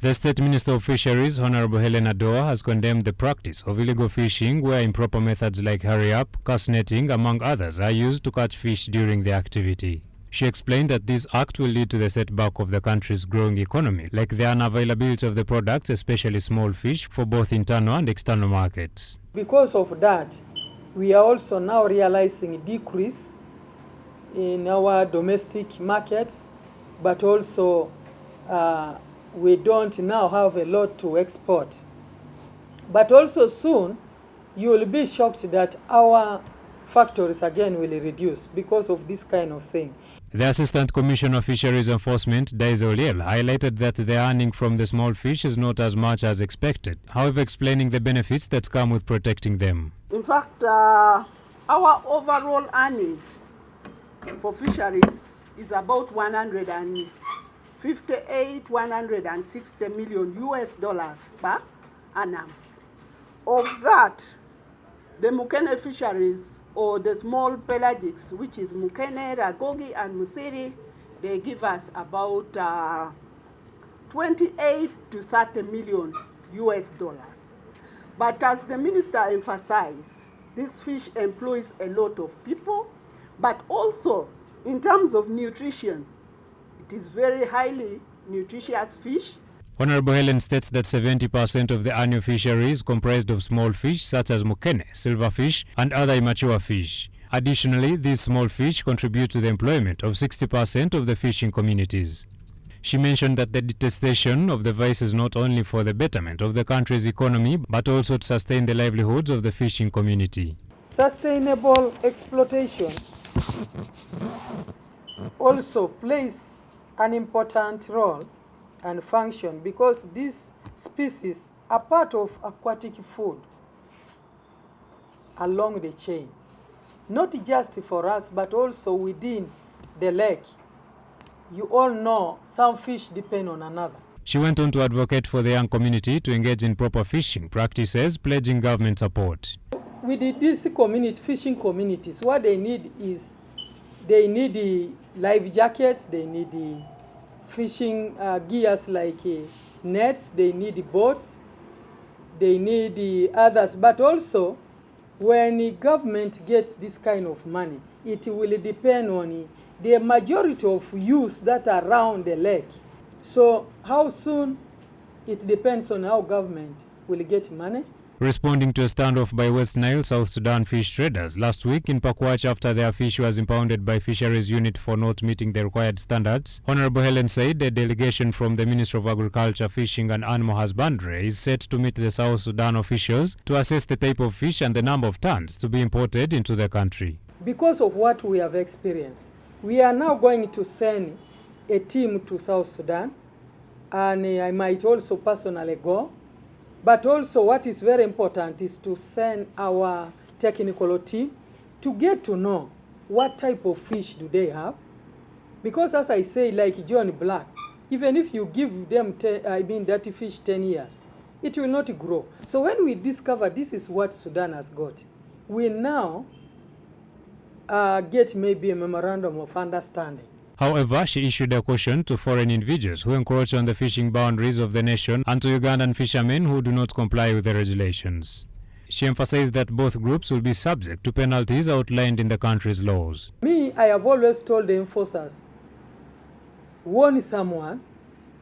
The State Minister of Fisheries, Honorable Helena Doa, has condemned the practice of illegal fishing where improper methods like hurry-up, cast netting, among others, are used to catch fish during the activity. She explained that this act will lead to the setback of the country's growing economy, like the unavailability of the products, especially small fish, for both internal and external markets. Because of that, we are also now realizing a decrease in our domestic markets, but also we don't now have a lot to export. But also soon, you will be shocked that our factories again will reduce because of this kind of thing. The Assistant Commissioner of Fisheries Enforcement, Daisy Oliel, highlighted that the earning from the small fish is not as much as expected, however explaining the benefits that come with protecting them. In fact, our overall earning for fisheries is about 160 million US dollars per annum. Of that, the Mukene fisheries, or the small pelagics, which is Mukene, Ragogi, and Musiri, they give us about 28 to 30 million US dollars. But as the minister emphasized, this fish employs a lot of people, but also in terms of nutrition, it is very highly nutritious fish. Honorable Helen states that 70% of the annual fishery is comprised of small fish such as mukene, silverfish, and other immature fish. Additionally, these small fish contribute to the employment of 60% of the fishing communities. She mentioned that the detestation of the vice is not only for the betterment of the country's economy, but also to sustain the livelihoods of the fishing community. Sustainable exploitation also plays an important role and function because these species are part of aquatic food along the chain, not just for us but also within the lake. You all know some fish depend on another. She went on to advocate for the young community to engage in proper fishing practices, pledging government support. With these fishing communities, what they need is they need the life jackets, they need the fishing gears like nets, they need boats, they need the others. But also, when the government gets this kind of money, it will depend on the majority of youth that are around the lake. So how soon, it depends on how government will get money. Responding to a standoff by West Nile, South Sudan fish traders last week in Pakwach after their fish was impounded by Fisheries Unit for not meeting the required standards, Honorable Helen said a delegation from the Ministry of Agriculture, Fishing and Animal Husbandry is set to meet the South Sudan officials to assess the type of fish and the number of tons to be imported into the country. Because of what we have experienced, we are now going to send a team to South Sudan, and I might also personally go. But also what is very important is to send our technical team to get to know what type of fish do they have. Because as I say, like John Black, even if you give them that fish 10 years, it will not grow. So when we discover this is what Sudan has got, we now get maybe a memorandum of understanding. However, she issued a caution to foreign individuals who encroach on the fishing boundaries of the nation and to Ugandan fishermen who do not comply with the regulations. She emphasized that both groups will be subject to penalties outlined in the country's laws. Me, I have always told the enforcers, warn someone,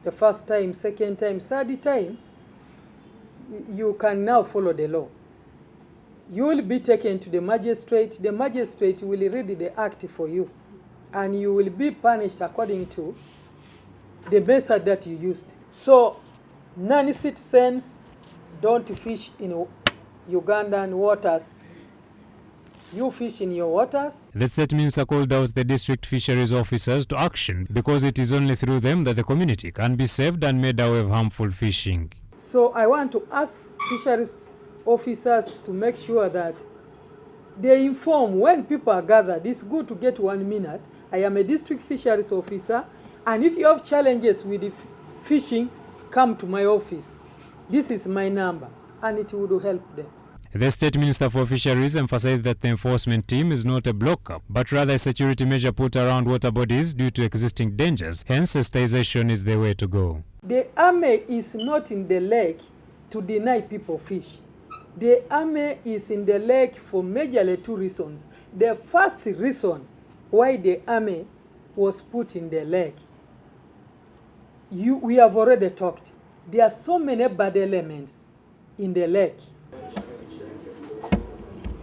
the first time, second time, third time, you can now follow the law. You will be taken to the magistrate will read the act for you, and you will be punished according to the method that you used. So, non-citizens don't fish in Ugandan waters. You fish in your waters. The State Minister called out the district fisheries officers to action because it is only through them that the community can be saved and made aware of harmful fishing. So I want to ask fisheries officers to make sure that they inform when people are gathered. It's good to get 1 minute. I am a district fisheries officer, and if you have challenges with the fishing, come to my office. This is my number, and it would help them. The State Minister for Fisheries emphasized that the enforcement team is not a block-up, but rather a security measure put around water bodies due to existing dangers. Hence, sensitization is the way to go. The army is not in the lake to deny people fish. The army is in the lake for majorly two reasons. The first reason why the army was put in the lake, we have already talked. There are so many bad elements in the lake.